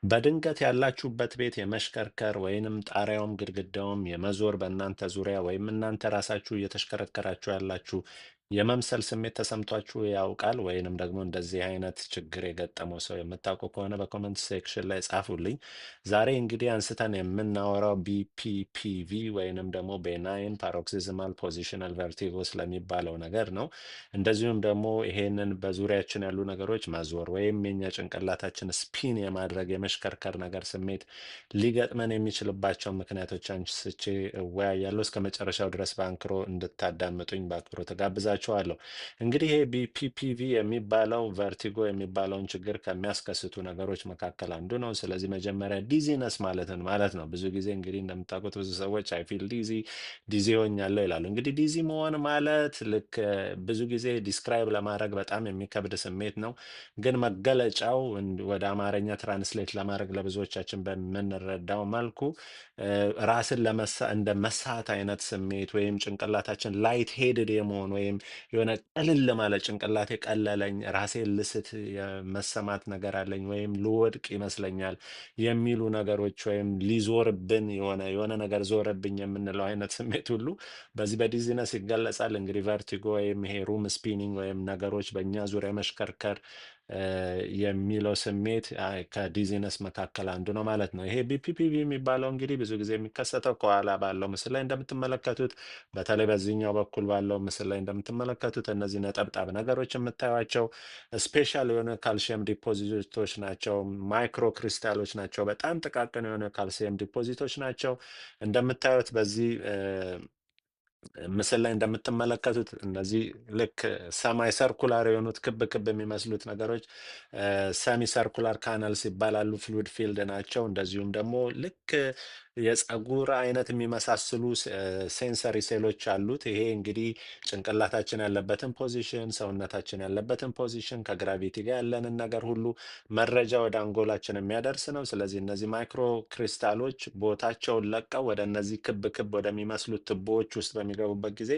በድንገት ያላችሁበት ቤት የመሽከርከር ወይንም ጣሪያውም ግድግዳውም የመዞር በእናንተ ዙሪያ ወይም እናንተ ራሳችሁ እየተሽከረከራችሁ ያላችሁ የመምሰል ስሜት ተሰምቷችሁ ያውቃል? ወይንም ደግሞ እንደዚህ አይነት ችግር የገጠመው ሰው የምታውቁ ከሆነ በኮመንት ሴክሽን ላይ ጻፉልኝ። ዛሬ እንግዲህ አንስተን የምናወራው ቢፒፒቪ ወይንም ደግሞ ቤናይን ፓሮክሲዝማል ፖዚሽናል ቨርቲጎ ስለሚባለው ነገር ነው። እንደዚሁም ደግሞ ይሄንን በዙሪያችን ያሉ ነገሮች መዞር ወይም የኛ ጭንቅላታችን ስፒን የማድረግ የመሽከርከር ነገር ስሜት ሊገጥመን የሚችልባቸውን ምክንያቶች አንስቼ እወያያለሁ። እስከ መጨረሻው ድረስ በአንክሮ እንድታዳምጡኝ በአክብሮ ተጋብዛችኋለሁ። እንግዲህ ይሄ ቢፒፒቪ የሚባለው ቨርቲጎ የሚባለውን ችግር ከሚያስከስቱ ነገሮች መካከል አንዱ ነው። ስለዚህ መጀመሪያ ዲዚነስ ማለት ነው። ብዙ ጊዜ እንግዲህ እንደምታውቁት ብዙ ሰዎች አይ ፊል ዲዚ ሆኛለሁ ይላሉ። እንግዲህ ዲዚ መሆን ማለት ልክ ብዙ ጊዜ ዲስክራይብ ለማድረግ በጣም የሚከብድ ስሜት ነው። ግን መገለጫው ወደ አማርኛ ትራንስሌት ለማድረግ ለብዙዎቻችን በምንረዳው መልኩ ራስን እንደ መሳት አይነት ስሜት ወይም ጭንቅላታችን ላይት ሄድድ የመሆን ወይም የሆነ ቅልል ማለት ጭንቅላቴ ቀለለኝ፣ ራሴን ልስት የመሰማት ነገር አለኝ ወይም ልወድቅ ይመስለኛል የሚሉ ነገሮች ወይም ሊዞርብን የሆነ ነገር ዞረብኝ የምንለው አይነት ስሜት ሁሉ በዚህ በዲዚነስ ይገለጻል። እንግዲህ ቨርቲጎ ወይም ይሄ ሩም ስፒኒንግ ወይም ነገሮች በእኛ ዙሪያ መሽከርከር የሚለው ስሜት ከዲዚነስ መካከል አንዱ ነው ማለት ነው። ይሄ ቢፒፒቪ የሚባለው እንግዲህ ብዙ ጊዜ የሚከሰተው ከኋላ ባለው ምስል ላይ እንደምትመለከቱት፣ በተለይ በዚህኛው በኩል ባለው ምስል ላይ እንደምትመለከቱት እነዚህ ነጠብጣብ ነገሮች የምታዩቸው ስፔሻል የሆነ ካልሲየም ዲፖዚቶች ናቸው። ማይክሮ ክሪስታሎች ናቸው። በጣም ጥቃቅን የሆነ ካልሲየም ዲፖዚቶች ናቸው። እንደምታዩት በዚህ ምስል ላይ እንደምትመለከቱት እነዚህ ልክ ሰማይ ሰርኩላር የሆኑት ክብ ክብ የሚመስሉት ነገሮች ሰሚ ሰርኩላር ካናልስ ይባላሉ። ፍሉድ ፊልድ ናቸው። እንደዚሁም ደግሞ ልክ የፀጉር አይነት የሚመሳስሉ ሴንሰሪ ሴሎች አሉት። ይሄ እንግዲህ ጭንቅላታችን ያለበትን ፖዚሽን፣ ሰውነታችን ያለበትን ፖዚሽን፣ ከግራቪቲ ጋር ያለንን ነገር ሁሉ መረጃ ወደ አንጎላችን የሚያደርስ ነው። ስለዚህ እነዚህ ማይክሮ ክሪስታሎች ቦታቸውን ለቀው ወደ እነዚህ ክብ ክብ ወደሚመስሉት ቱቦዎች ውስጥ በሚገቡበት ጊዜ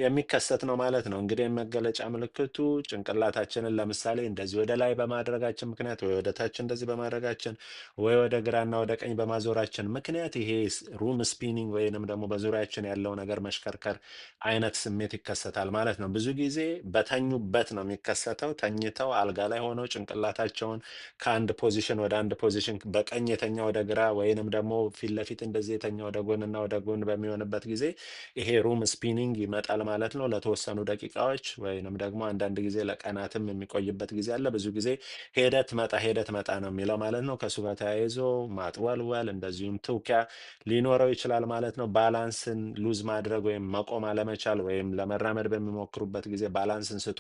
የሚከሰት ነው ማለት ነው። እንግዲህ የመገለጫ ምልክቱ ጭንቅላታችንን ለምሳሌ እንደዚህ ወደ ላይ በማድረጋችን ምክንያት ወይ ወደ ታች እንደዚህ በማድረጋችን ወይ ወደ ግራና ወደ ቀኝ በማዞራችን ምክንያት ይሄ ሩም ስፒኒንግ ወይንም ደግሞ በዙሪያችን ያለው ነገር መሽከርከር አይነት ስሜት ይከሰታል ማለት ነው። ብዙ ጊዜ በተኙበት ነው የሚከሰተው። ተኝተው አልጋ ላይ ሆነው ጭንቅላታቸውን ከአንድ ፖዚሽን ወደ አንድ ፖዚሽን በቀኝ የተኛ ወደ ግራ ወይንም ደግሞ ፊት ለፊት እንደዚህ የተኛ ወደ ጎንና ወደ ጎን በሚሆንበት ጊዜ ይሄ ሩም ስፒኒንግ ይመጣል ማለት ነው። ለተወሰኑ ደቂቃዎች ወይንም ደግሞ አንዳንድ ጊዜ ለቀናትም የሚቆይበት ጊዜ አለ። ብዙ ጊዜ ሄደት መጣ ነው የሚለው ማለት ነው። ከእሱ ጋር ተያይዞ ማጥወልወል እንደዚሁም ትውኪያ ሊኖረው ይችላል ማለት ነው። ባላንስን ሉዝ ማድረግ ወይም መቆም አለመቻል ወይም ለመራመድ በሚሞክሩበት ጊዜ ባላንስን ስቶ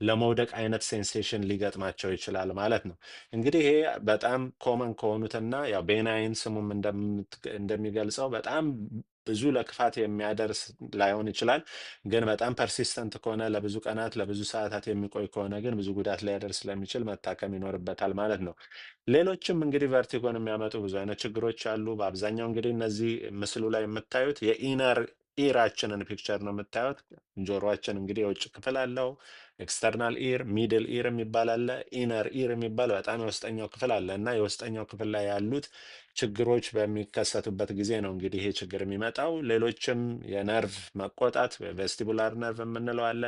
ለመውደቅ አይነት ሴንሴሽን ሊገጥማቸው ይችላል ማለት ነው። እንግዲህ ይሄ በጣም ኮመን ከሆኑትና ያው ቤናይን ስሙም እንደሚገልጸው በጣም ብዙ ለክፋት የሚያደርስ ላይሆን ይችላል። ግን በጣም ፐርሲስተንት ከሆነ ለብዙ ቀናት ለብዙ ሰዓታት የሚቆይ ከሆነ ግን ብዙ ጉዳት ሊያደርስ ስለሚችል መታከም ይኖርበታል ማለት ነው። ሌሎችም እንግዲህ ቨርቲጎን የሚያመጡ ብዙ አይነት ችግሮች አሉ። በአብዛኛው እንግዲህ እነዚህ ምስሉ ላይ የምታዩት የኢነር ኢራችንን ፒክቸር ነው የምታዩት። ጆሮአችን እንግዲህ የውጭ ክፍል አለው። ኤክስተርናል ኢር፣ ሚድል ኢር የሚባል አለ። ኢነር ኢር የሚባል በጣም የውስጠኛው ክፍል አለ እና የውስጠኛው ክፍል ላይ ያሉት ችግሮች በሚከሰቱበት ጊዜ ነው እንግዲህ ይሄ ችግር የሚመጣው። ሌሎችም የነርቭ መቆጣት ቬስቲቡላር ነርቭ የምንለው አለ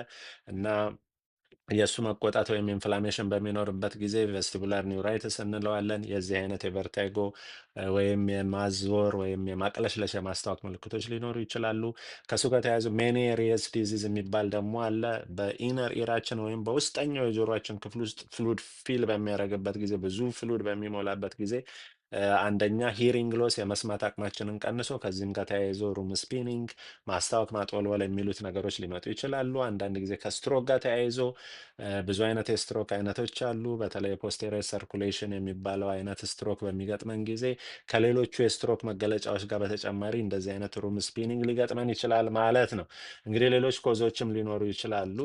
እና የእሱ መቆጣት ወይም ኢንፍላሜሽን በሚኖርበት ጊዜ ቬስቲቡላር ኒውራይትስ እንለዋለን። የዚህ አይነት የቨርታይጎ ወይም የማዞር ወይም የማቅለሽለሽ የማስታወክ ምልክቶች ሊኖሩ ይችላሉ። ከእሱ ጋር ተያይዞ ሜኒሪየስ ዲዚዝ የሚባል ደግሞ አለ። በኢነር ኢራችን ወይም በውስጠኛው የጆሮአችን ክፍል ውስጥ ፍሉድ ፊል በሚያደርግበት ጊዜ ብዙ ፍሉድ በሚሞላበት ጊዜ አንደኛ ሂሪንግ ሎስ የመስማት አቅማችንን ቀንሶ ከዚህም ጋር ተያይዞ ሩም ስፒኒንግ ማስታወክ ማጥወልወል የሚሉት ነገሮች ሊመጡ ይችላሉ። አንዳንድ ጊዜ ከስትሮክ ጋር ተያይዞ ብዙ አይነት የስትሮክ አይነቶች አሉ። በተለይ ፖስቴሪየር ሰርኩሌሽን የሚባለው አይነት ስትሮክ በሚገጥመን ጊዜ ከሌሎቹ የስትሮክ መገለጫዎች ጋር በተጨማሪ እንደዚህ አይነት ሩም ስፒኒንግ ሊገጥመን ይችላል ማለት ነው። እንግዲህ ሌሎች ኮዞችም ሊኖሩ ይችላሉ።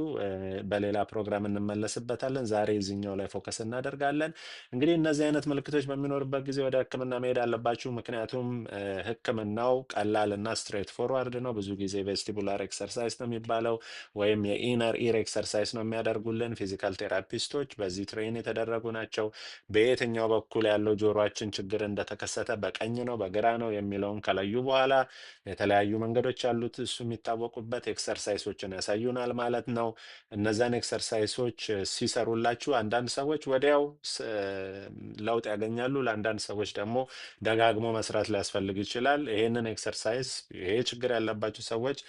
በሌላ ፕሮግራም እንመለስበታለን። ዛሬ እዚህኛው ላይ ፎከስ እናደርጋለን። እንግዲህ እነዚህ አይነት ምልክቶች በሚኖርበት ጊዜ ወደ ወደ ህክምና መሄድ አለባችሁ። ምክንያቱም ህክምናው ቀላል እና ስትሬት ፎርዋርድ ነው። ብዙ ጊዜ ቬስቲቡላር ኤክሰርሳይዝ ነው የሚባለው ወይም የኢነር ኢር ኤክሰርሳይዝ ነው የሚያደርጉልን ፊዚካል ቴራፒስቶች። በዚህ ትሬን የተደረጉ ናቸው። በየትኛው በኩል ያለው ጆሮአችን ችግር እንደተከሰተ በቀኝ ነው በግራ ነው የሚለውን ከለዩ በኋላ የተለያዩ መንገዶች ያሉት እሱ የሚታወቁበት ኤክሰርሳይሶችን ያሳዩናል ማለት ነው። እነዛን ኤክሰርሳይሶች ሲሰሩላችሁ አንዳንድ ሰዎች ወዲያው ለውጥ ያገኛሉ። ለአንዳንድ ሰዎች ደግሞ ደጋግሞ መስራት ሊያስፈልግ ይችላል። ይሄንን ኤክሰርሳይዝ ይሄ ችግር ያለባችሁ ሰዎች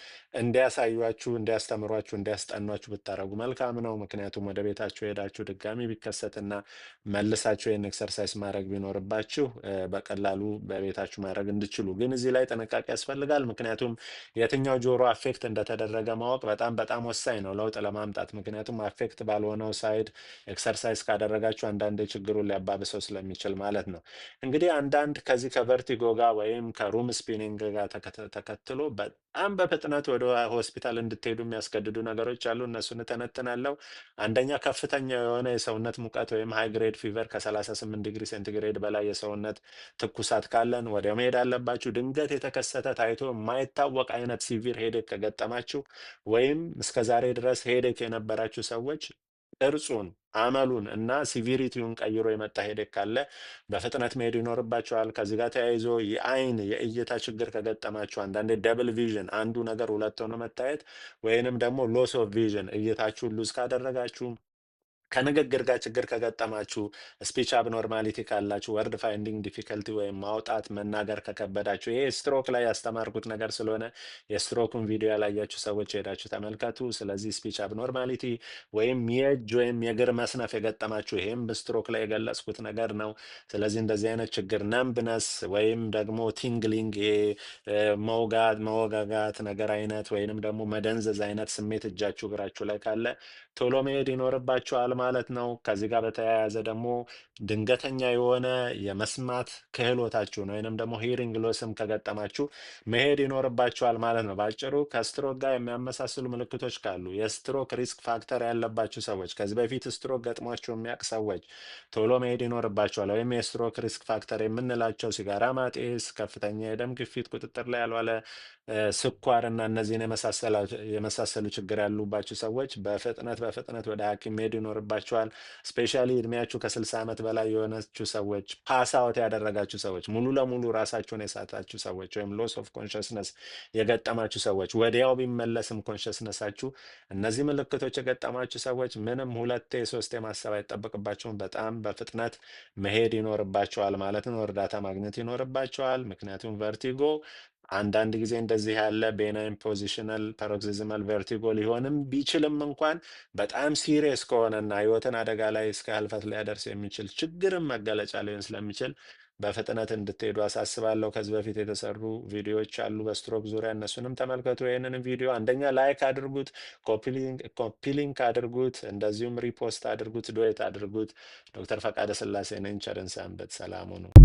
እንዲያሳዩአችሁ፣ እንዲያስተምሯችሁ፣ እንዲያስጠኗችሁ ብታደርጉ መልካም ነው። ምክንያቱም ወደ ቤታችሁ ሄዳችሁ ድጋሚ ቢከሰትና መልሳችሁ ይህን ኤክሰርሳይዝ ማድረግ ቢኖርባችሁ በቀላሉ በቤታችሁ ማድረግ እንድችሉ። ግን እዚህ ላይ ጥንቃቄ ያስፈልጋል። ምክንያቱም የትኛው ጆሮ አፌክት እንደተደረገ ማወቅ በጣም በጣም ወሳኝ ነው ለውጥ ለማምጣት። ምክንያቱም አፌክት ባልሆነው ሳይድ ኤክሰርሳይዝ ካደረጋችሁ አንዳንዴ ችግሩን ሊያባብሰው ስለሚችል ማለት ነው። እንግዲህ አንዳንድ ከዚህ ከቨርቲጎ ጋር ወይም ከሩም ስፒኒንግ ጋር ተከትሎ በጣም በፍጥነት ወደ ሆስፒታል እንድትሄዱ የሚያስገድዱ ነገሮች አሉ። እነሱን እተነትናለሁ። አንደኛ ከፍተኛ የሆነ የሰውነት ሙቀት ወይም ሃይ ግሬድ ፊቨር ከ38 ዲግሪ ሴንቲግሬድ በላይ የሰውነት ትኩሳት ካለን ወዲያው መሄድ አለባችሁ። ድንገት የተከሰተ ታይቶ የማይታወቅ አይነት ሲቪር ሄዴክ ከገጠማችሁ ወይም እስከዛሬ ድረስ ሄዴክ የነበራችሁ ሰዎች ቅርጹን፣ አመሉን እና ሲቪሪቲውን ቀይሮ የመጣ ሄዴክ ካለ በፍጥነት መሄድ ይኖርባቸዋል። ከዚህ ጋር ተያይዞ የአይን የእይታ ችግር ከገጠማችሁ አንዳንዴ ደብል ቪዥን አንዱ ነገር ሁለት ሆኖ መታየት ወይንም ደግሞ ሎስ ኦፍ ቪዥን እይታችሁን ሉዝ ካደረጋችሁ ከንግግር ጋር ችግር ከገጠማችሁ፣ ስፒች አብኖርማሊቲ ካላችሁ፣ ወርድ ፋይንዲንግ ዲፊከልቲ ወይም ማውጣት መናገር ከከበዳችሁ፣ ይሄ ስትሮክ ላይ ያስተማርኩት ነገር ስለሆነ የስትሮኩን ቪዲዮ ያላያችሁ ሰዎች ሄዳችሁ ተመልከቱ። ስለዚህ ስፒች አብኖርማሊቲ ወይም የእጅ ወይም የእግር መስነፍ የገጠማችሁ፣ ይሄም በስትሮክ ላይ የገለጽኩት ነገር ነው። ስለዚህ እንደዚህ አይነት ችግር ነምብነስ ወይም ደግሞ ቲንግሊንግ፣ ይሄ መወጋጋት ነገር አይነት ወይንም ደግሞ መደንዘዝ አይነት ስሜት እጃችሁ እግራችሁ ላይ ካለ ቶሎ መሄድ ይኖርባችኋል ማለት ነው። ከዚህ ጋር በተያያዘ ደግሞ ድንገተኛ የሆነ የመስማት ክህሎታችሁን ወይንም ደግሞ ሂሪንግ ሎስም ከገጠማችሁ መሄድ ይኖርባችኋል ማለት ነው። በአጭሩ ከስትሮክ ጋር የሚያመሳስሉ ምልክቶች ካሉ፣ የስትሮክ ሪስክ ፋክተር ያለባችሁ ሰዎች፣ ከዚህ በፊት ስትሮክ ገጥሟቸው የሚያውቅ ሰዎች ቶሎ መሄድ ይኖርባችኋል። ወይም የስትሮክ ሪስክ ፋክተር የምንላቸው ሲጋራ ማጤስ፣ ከፍተኛ የደም ግፊት፣ ቁጥጥር ላይ ያልዋለ ስኳር እና እነዚህን የመሳሰሉ ችግር ያሉባችሁ ሰዎች በፍጥነት ወደ ሐኪም መሄድ ይኖርባችኋል። ስፔሻሊ እድሜያችሁ ከ60 ዓመት በላይ የሆነችሁ ሰዎች፣ ፓስአውት ያደረጋችሁ ሰዎች፣ ሙሉ ለሙሉ ራሳችሁን የሳታችሁ ሰዎች ወይም ሎስ ኦፍ ኮንሽስነስ የገጠማችሁ ሰዎች፣ ወዲያው ቢመለስም ኮንሽስነሳችሁ፣ እነዚህ ምልክቶች የገጠማችሁ ሰዎች ምንም ሁለቴ ሶስቴ ማሰብ አይጠበቅባቸውም። በጣም በፍጥነት መሄድ ይኖርባቸዋል ማለት ነው። እርዳታ ማግኘት ይኖርባቸዋል። ምክንያቱም ቨርቲጎ አንዳንድ ጊዜ እንደዚህ ያለ ቤናይን ፖዚሽናል ፓሮክሲዝማል ቨርቲጎ ሊሆንም ቢችልም እንኳን በጣም ሲሪየስ ከሆነና ህይወትን አደጋ ላይ እስከ ህልፈት ሊያደርስ የሚችል ችግርም መገለጫ ሊሆን ስለሚችል በፍጥነት እንድትሄዱ አሳስባለሁ። ከዚህ በፊት የተሰሩ ቪዲዮዎች አሉ በስትሮክ ዙሪያ፣ እነሱንም ተመልከቱ። ይህንን ቪዲዮ አንደኛ ላይክ አድርጉት፣ ኮፒሊንክ አድርጉት፣ እንደዚሁም ሪፖስት አድርጉት፣ ዶዌት አድርጉት። ዶክተር ፈቃደ ስላሴ ነኝ። ቸርን ሰንብት። ሰላም ሁኑ።